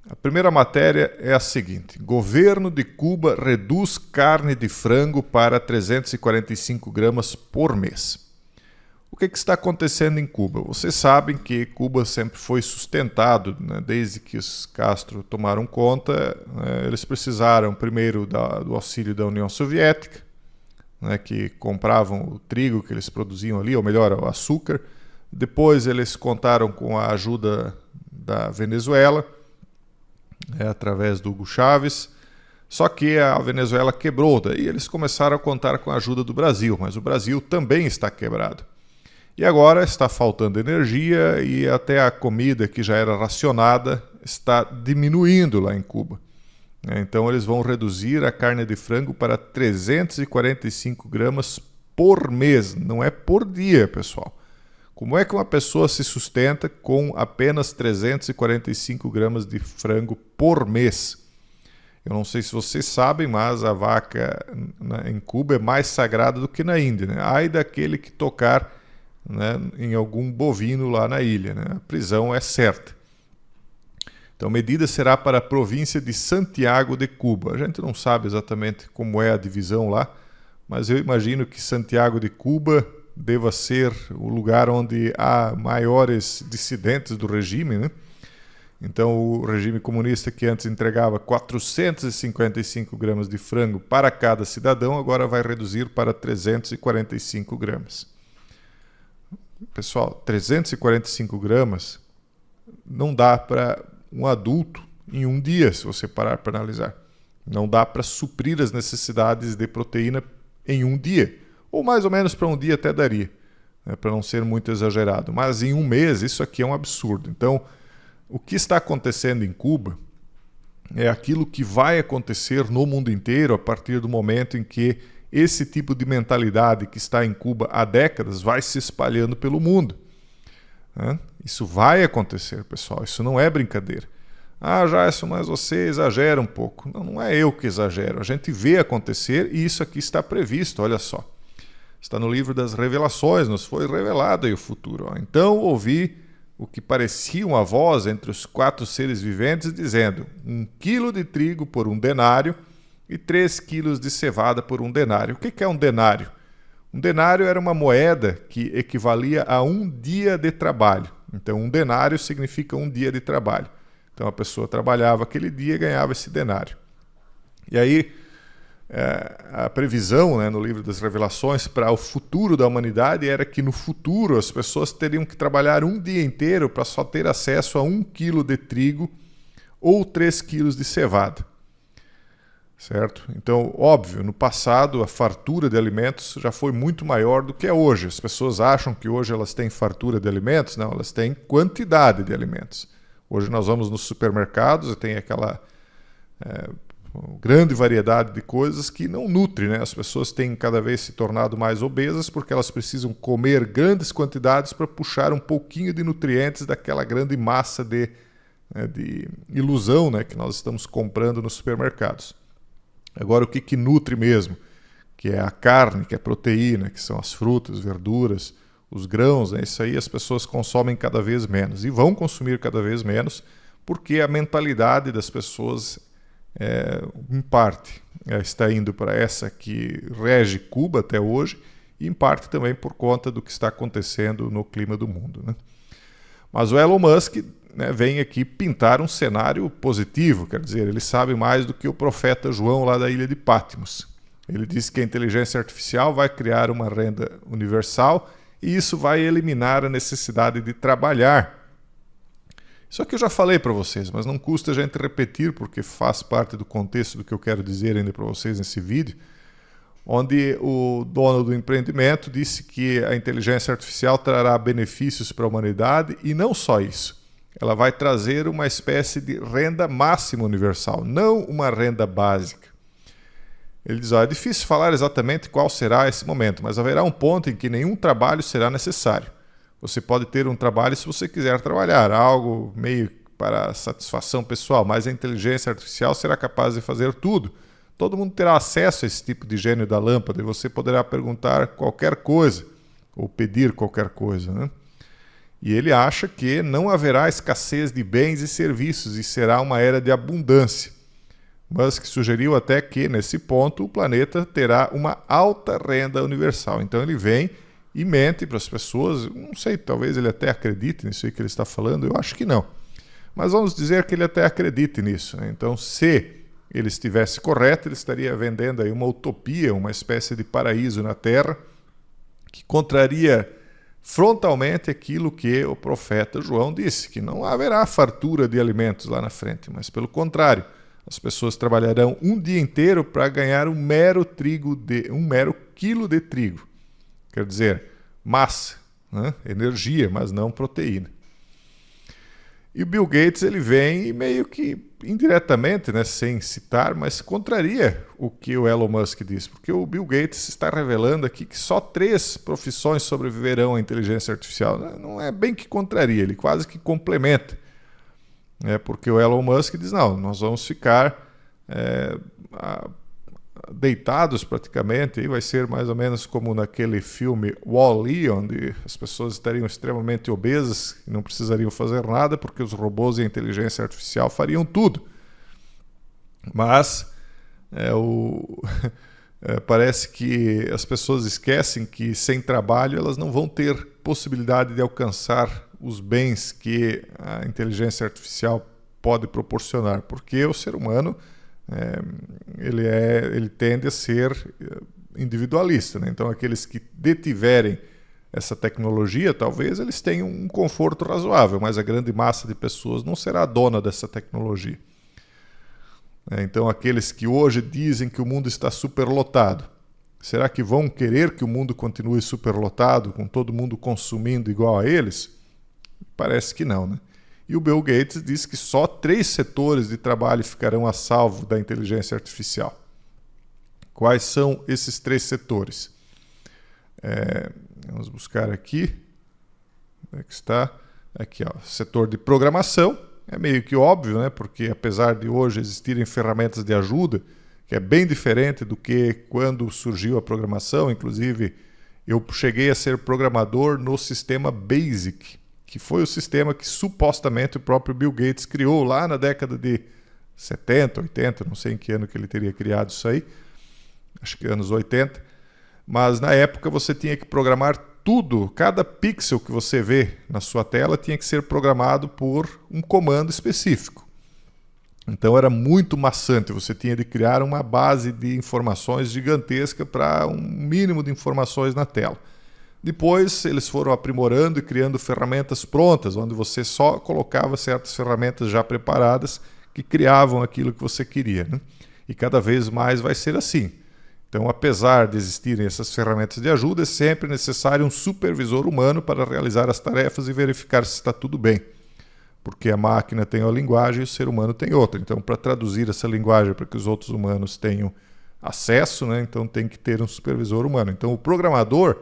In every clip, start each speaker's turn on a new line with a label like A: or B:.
A: A primeira matéria é a seguinte: governo de Cuba reduz carne de frango para 345 gramas por mês. O que está acontecendo em Cuba? Vocês sabem que Cuba sempre foi sustentado, né, desde que os Castro tomaram conta, né, eles precisaram primeiro do auxílio da União Soviética, né, que compravam o trigo que eles produziam ali, ou melhor, o açúcar. Depois eles contaram com a ajuda da Venezuela, através do Hugo Chávez. Só que a Venezuela quebrou, daí eles começaram a contar com a ajuda do Brasil, mas o Brasil também está quebrado. E agora está faltando energia e até a comida que já era racionada está diminuindo lá em Cuba. Então eles vão reduzir a carne de frango para 345 gramas por mês, não é por dia, pessoal. Como é que uma pessoa se sustenta com apenas 345 gramas de frango por mês? Eu não sei se vocês sabem, mas a vaca em Cuba é mais sagrada do que na Índia, né? Ai daquele que tocar, né, em algum bovino lá na ilha, né? A prisão é certa. Então a medida será para a província de Santiago de Cuba. A gente não sabe exatamente como é a divisão lá, mas eu imagino que Santiago de Cuba deva ser o lugar onde há maiores dissidentes do regime, né? Então o regime comunista, que antes entregava 455 gramas de frango para cada cidadão, agora vai reduzir para 345 gramas. Pessoal, 345 gramas não dá para um adulto em um dia, se você parar para analisar. Não dá para suprir as necessidades de proteína em um dia. Ou mais ou menos para um dia até daria, né, para não ser muito exagerado. Mas em um mês isso aqui é um absurdo. Então, o que está acontecendo em Cuba é aquilo que vai acontecer no mundo inteiro a partir do momento em que esse tipo de mentalidade que está em Cuba há décadas vai se espalhando pelo mundo. Isso vai acontecer, pessoal. Isso não é brincadeira. Ah, Jason, mas você exagera um pouco. Não, não é eu que exagero. A gente vê acontecer e isso aqui está previsto, olha só. Está no livro das Revelações, nos foi revelado aí o futuro. Então ouvi o que parecia uma voz entre os 4 seres viventes dizendo: 1 quilo de trigo por 1 denário e 3 quilos de cevada por 1 denário. O que é um denário? Um denário era uma moeda que equivalia a 1 dia de trabalho. Então 1 denário significa 1 dia de trabalho. Então a pessoa trabalhava aquele dia e ganhava esse denário. E aí a previsão, né, no livro das Revelações para o futuro da humanidade era que no futuro as pessoas teriam que trabalhar 1 dia inteiro para só ter acesso a 1 quilo de trigo ou 3 quilos de cevada. Certo? Então, óbvio, no passado a fartura de alimentos já foi muito maior do que é hoje. As pessoas acham que hoje elas têm fartura de alimentos. Não, elas têm quantidade de alimentos. Hoje nós vamos nos supermercados e tem aquela grande variedade de coisas que não nutre, né? As pessoas têm cada vez se tornado mais obesas porque elas precisam comer grandes quantidades para puxar um pouquinho de nutrientes daquela grande massa de ilusão, né, que nós estamos comprando nos supermercados. Agora, o que nutre mesmo? Que é a carne, que é a proteína, que são as frutas, verduras, os grãos, né? Isso aí as pessoas consomem cada vez menos e vão consumir cada vez menos porque a mentalidade das pessoas, em parte, está indo para essa que rege Cuba até hoje e em parte também por conta do que está acontecendo no clima do mundo, né? Mas o Elon Musk, né, vem aqui pintar um cenário positivo, quer dizer, ele sabe mais do que o profeta João lá da ilha de Patmos. Ele disse que a inteligência artificial vai criar uma renda universal e isso vai eliminar a necessidade de trabalhar. Isso aqui eu já falei para vocês, mas não custa a gente repetir porque faz parte do contexto do que eu quero dizer ainda para vocês nesse vídeo, onde o dono do empreendimento disse que a inteligência artificial trará benefícios para a humanidade e não só isso. Ela vai trazer uma espécie de renda máxima universal, não uma renda básica. Ele diz, é difícil falar exatamente qual será esse momento, mas haverá um ponto em que nenhum trabalho será necessário. Você pode ter um trabalho se você quiser trabalhar, algo meio para satisfação pessoal, mas a inteligência artificial será capaz de fazer tudo. Todo mundo terá acesso a esse tipo de gênio da lâmpada e você poderá perguntar qualquer coisa ou pedir qualquer coisa, né? E ele acha que não haverá escassez de bens e serviços e será uma era de abundância. Musk sugeriu até que, nesse ponto, o planeta terá uma alta renda universal. Então ele vem e mente para as pessoas, não sei, talvez ele até acredite nisso aí que ele está falando, eu acho que não. Mas vamos dizer que ele até acredite nisso, né? Então, se ele estivesse correto, ele estaria vendendo aí uma utopia, uma espécie de paraíso na Terra, que contraria frontalmente aquilo que o profeta João disse, que não haverá fartura de alimentos lá na frente, mas pelo contrário, as pessoas trabalharão um dia inteiro para ganhar um mero quilo de trigo. Quer dizer, massa, né? Energia, mas não proteína. E o Bill Gates ele vem e meio que indiretamente, né, sem citar, mas contraria o que o Elon Musk diz, porque o Bill Gates está revelando aqui que só 3 profissões sobreviverão à inteligência artificial. Não é bem que contraria, ele quase que complementa. Porque o Elon Musk diz, não, nós vamos ficar deitados praticamente, e vai ser mais ou menos como naquele filme Wall-E, onde as pessoas estariam extremamente obesas e não precisariam fazer nada porque os robôs e a inteligência artificial fariam tudo. Mas parece que as pessoas esquecem que sem trabalho elas não vão ter possibilidade de alcançar os bens que a inteligência artificial pode proporcionar, porque o ser humano ele tende a ser individualista, né? Então aqueles que detiverem essa tecnologia, talvez eles tenham um conforto razoável, mas a grande massa de pessoas não será dona dessa tecnologia. Então aqueles que hoje dizem que o mundo está superlotado, será que vão querer que o mundo continue superlotado, com todo mundo consumindo igual a eles? Parece que não, né? E o Bill Gates diz que só 3 setores de trabalho ficarão a salvo da inteligência artificial. Quais são esses 3 setores? Vamos buscar aqui. Onde é que está? Aqui, ó, setor de programação. É meio que óbvio, né? Porque apesar de hoje existirem ferramentas de ajuda, que é bem diferente do que quando surgiu a programação. Inclusive, eu cheguei a ser programador no sistema BASIC, que foi o sistema que supostamente o próprio Bill Gates criou lá na década de 70, 80, não sei em que ano que ele teria criado isso aí, acho que anos 80, mas na época você tinha que programar tudo, cada pixel que você vê na sua tela tinha que ser programado por um comando específico. Então era muito maçante, você tinha de criar uma base de informações gigantesca para um mínimo de informações na tela. Depois eles foram aprimorando e criando ferramentas prontas, onde você só colocava certas ferramentas já preparadas que criavam aquilo que você queria, né? E cada vez mais vai ser assim. Então, apesar de existirem essas ferramentas de ajuda, é sempre necessário um supervisor humano para realizar as tarefas e verificar se está tudo bem. Porque a máquina tem uma linguagem e o ser humano tem outra. Então, para traduzir essa linguagem para que os outros humanos tenham acesso, né, então tem que ter um supervisor humano. Então, o programador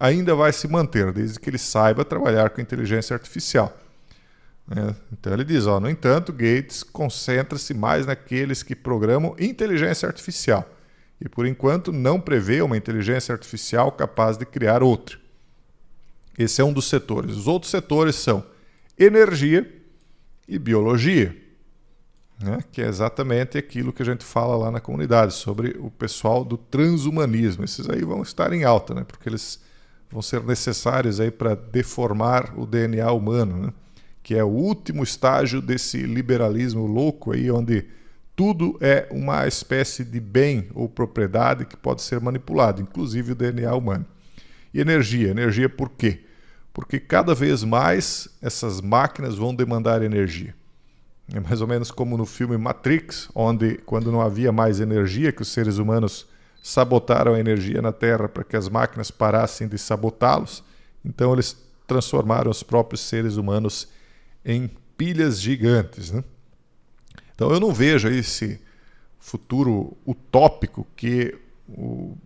A: ainda vai se manter, desde que ele saiba trabalhar com inteligência artificial. Então ele diz, no entanto, Gates concentra-se mais naqueles que programam inteligência artificial e, por enquanto, não prevê uma inteligência artificial capaz de criar outra. Esse é um dos setores. Os outros setores são energia e biologia, né? Que é exatamente aquilo que a gente fala lá na comunidade, sobre o pessoal do transhumanismo. Esses aí vão estar em alta, né? Porque eles vão ser necessários aí para deformar o DNA humano, né? Que é o último estágio desse liberalismo louco aí, onde tudo é uma espécie de bem ou propriedade que pode ser manipulado, inclusive o DNA humano. E energia. Energia por quê? Porque cada vez mais essas máquinas vão demandar energia. É mais ou menos como no filme Matrix, onde, quando não havia mais energia, que os seres humanos sabotaram a energia na Terra para que as máquinas parassem de sabotá-los. Então eles transformaram os próprios seres humanos em pilhas gigantes, né? Então eu não vejo esse futuro utópico que o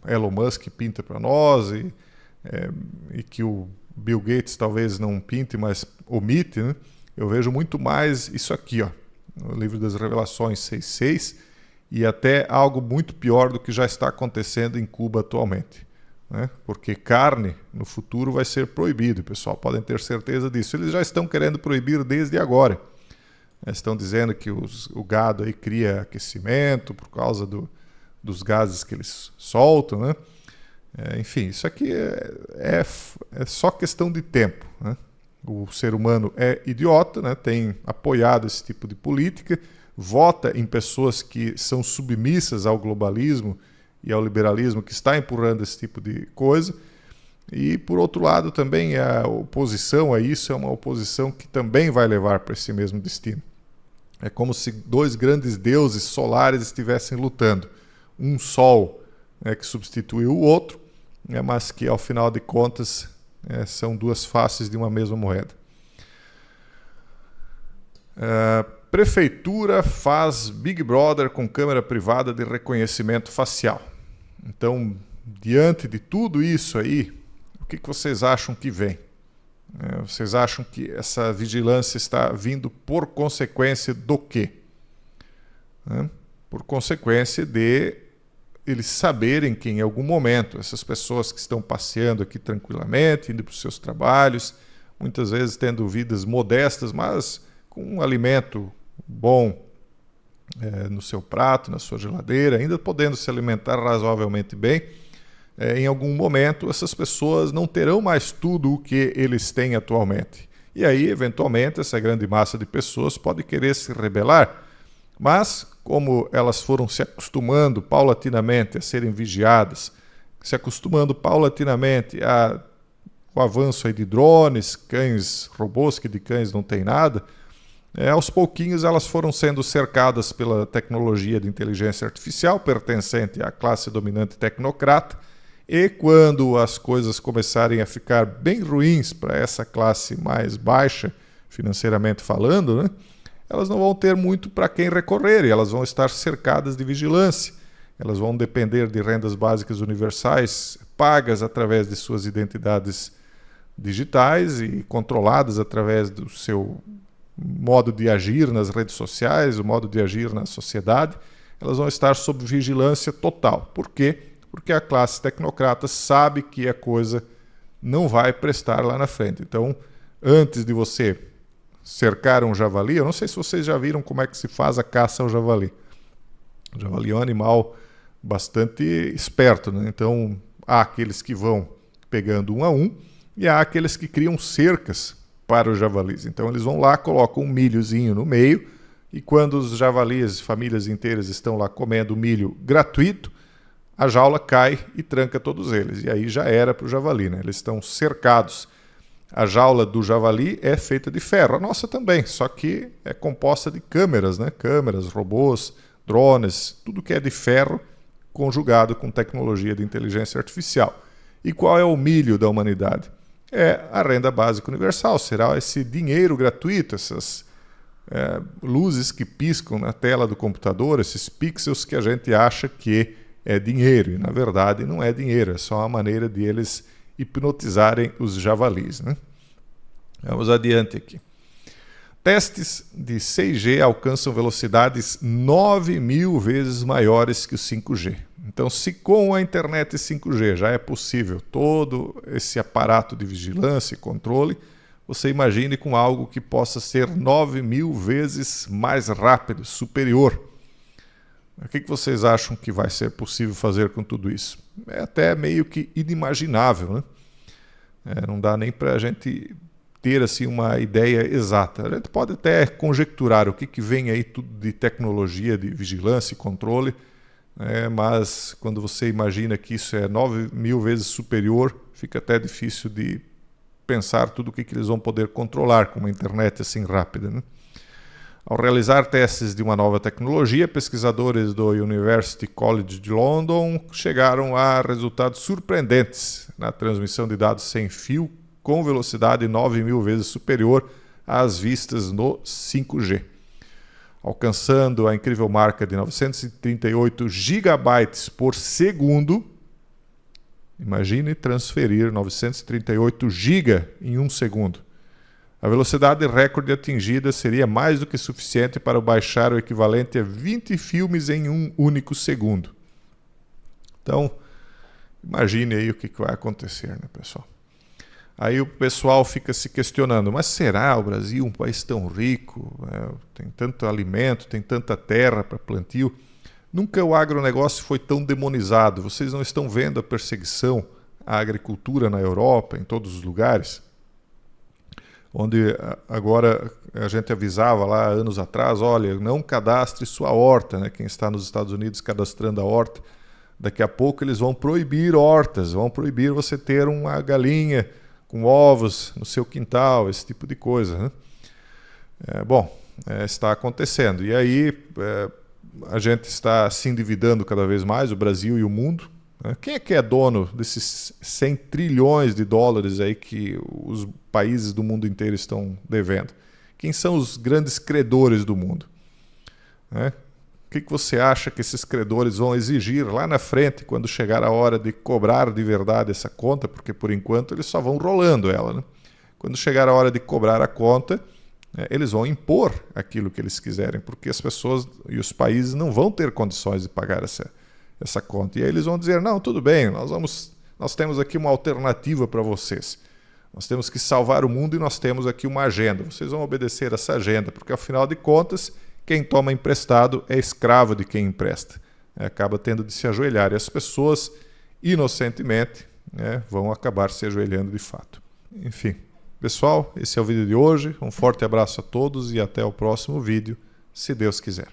A: Elon Musk pinta para nós e que o Bill Gates talvez não pinte, mas omite, né? Eu vejo muito mais isso aqui, no Livro das Revelações 6.6, e até algo muito pior do que já está acontecendo em Cuba atualmente. né? Porque carne no futuro vai ser proibido, pessoal, podem ter certeza disso. Eles já estão querendo proibir desde agora. Estão dizendo que o gado aí cria aquecimento por causa dos gases que eles soltam, né? Enfim, isso aqui é só questão de tempo, né? O ser humano é idiota, né? Tem apoiado esse tipo de política, vota em pessoas que são submissas ao globalismo e ao liberalismo, que está empurrando esse tipo de coisa. E, por outro lado, também a oposição a isso é uma oposição que também vai levar para esse mesmo destino. É como se dois grandes deuses solares estivessem lutando. Um sol, né, que substituiu o outro, mas que, ao final de contas, são duas faces de uma mesma moeda. Prefeitura faz Big Brother com câmera privada de reconhecimento facial. Então, diante de tudo isso aí, o que vocês acham que vem? Vocês acham que essa vigilância está vindo por consequência do quê? Por consequência de eles saberem que em algum momento essas pessoas que estão passeando aqui tranquilamente, indo para os seus trabalhos, muitas vezes tendo vidas modestas, mas com um alimento bom no seu prato, na sua geladeira, ainda podendo se alimentar razoavelmente bem, em algum momento essas pessoas não terão mais tudo o que eles têm atualmente. E aí, eventualmente, essa grande massa de pessoas pode querer se rebelar, mas como elas foram se acostumando paulatinamente a serem vigiadas, se acostumando paulatinamente ao avanço aí de drones, cães, robôs que de cães não tem nada, aos pouquinhos elas foram sendo cercadas pela tecnologia de inteligência artificial pertencente à classe dominante tecnocrata, e quando as coisas começarem a ficar bem ruins para essa classe mais baixa, financeiramente falando, né, elas não vão ter muito para quem recorrer e elas vão estar cercadas de vigilância. Elas vão depender de rendas básicas universais pagas através de suas identidades digitais e controladas através do seu modo de agir nas redes sociais, o modo de agir na sociedade. Elas vão estar sob vigilância total. Por quê? Porque a classe tecnocrata sabe que a coisa não vai prestar lá na frente. Então, antes de você cercar um javali, eu não sei se vocês já viram como é que se faz a caça ao javali. O javali é um animal bastante esperto, né? Então, há aqueles que vão pegando um a um e há aqueles que criam cercas para os javalis. Então, eles vão lá, colocam um milhozinho no meio e quando os javalis, famílias inteiras, estão lá comendo milho gratuito, a jaula cai e tranca todos eles. E aí já era para o javali, né? Eles estão cercados. A jaula do javali é feita de ferro. A nossa também, só que é composta de câmeras, né? Câmeras, robôs, drones, tudo que é de ferro conjugado com tecnologia de inteligência artificial. E qual é o milho da humanidade? É a renda básica universal. Será esse dinheiro gratuito, essas luzes que piscam na tela do computador, esses pixels que a gente acha que é dinheiro. E, na verdade, não é dinheiro. É só uma maneira de eles hipnotizarem os javalis, né? Vamos adiante aqui. Testes de 6G alcançam velocidades 9.000 vezes maiores que o 5G. Então, se com a internet 5G já é possível todo esse aparato de vigilância e controle, você imagine com algo que possa ser 9.000 vezes mais rápido, superior. O que vocês acham que vai ser possível fazer com tudo isso? É até meio que inimaginável, né? Não dá nem para a gente ter assim, uma ideia exata. A gente pode até conjecturar o que vem aí tudo de tecnologia, de vigilância e controle, mas quando você imagina que isso é 9.000 vezes superior, fica até difícil de pensar tudo o que eles vão poder controlar com uma internet assim rápida, né? Ao realizar testes de uma nova tecnologia, pesquisadores do University College de London chegaram a resultados surpreendentes na transmissão de dados sem fio com velocidade 9.000 vezes superior às vistas no 5G, alcançando a incrível marca de 938 gigabytes por segundo. Imagine transferir 938 GB em um segundo. A velocidade recorde atingida seria mais do que suficiente para baixar o equivalente a 20 filmes em um único segundo. Então, Imagine aí o que vai acontecer, né, pessoal? Aí o pessoal fica se questionando, mas será o Brasil um país tão rico? Tem tanto alimento, tem tanta terra para plantio. Nunca o agronegócio foi tão demonizado. Vocês não estão vendo a perseguição à agricultura na Europa, em todos os lugares? Onde agora a gente avisava lá anos atrás, olha, não cadastre sua horta, né? Quem está nos Estados Unidos cadastrando a horta, daqui a pouco eles vão proibir hortas, vão proibir você ter uma galinha com ovos no seu quintal, esse tipo de coisa, né? Está acontecendo. E aí a gente está se endividando cada vez mais, o Brasil e o mundo. Quem é que é dono desses 100 trilhões de dólares aí que os países do mundo inteiro estão devendo? Quem são os grandes credores do mundo? O que você acha que esses credores vão exigir lá na frente, quando chegar a hora de cobrar de verdade essa conta? Porque, por enquanto, eles só vão rolando ela, né? Quando chegar a hora de cobrar a conta, eles vão impor aquilo que eles quiserem, porque as pessoas e os países não vão ter condições de pagar essa conta. E aí eles vão dizer, não, tudo bem, nós temos aqui uma alternativa para vocês. Nós temos que salvar o mundo e nós temos aqui uma agenda. Vocês vão obedecer essa agenda, porque afinal de contas, quem toma emprestado é escravo de quem empresta. Acaba tendo de se ajoelhar. E as pessoas, inocentemente, vão acabar se ajoelhando de fato. Enfim, pessoal, esse é o vídeo de hoje. Um forte abraço a todos e até o próximo vídeo, se Deus quiser.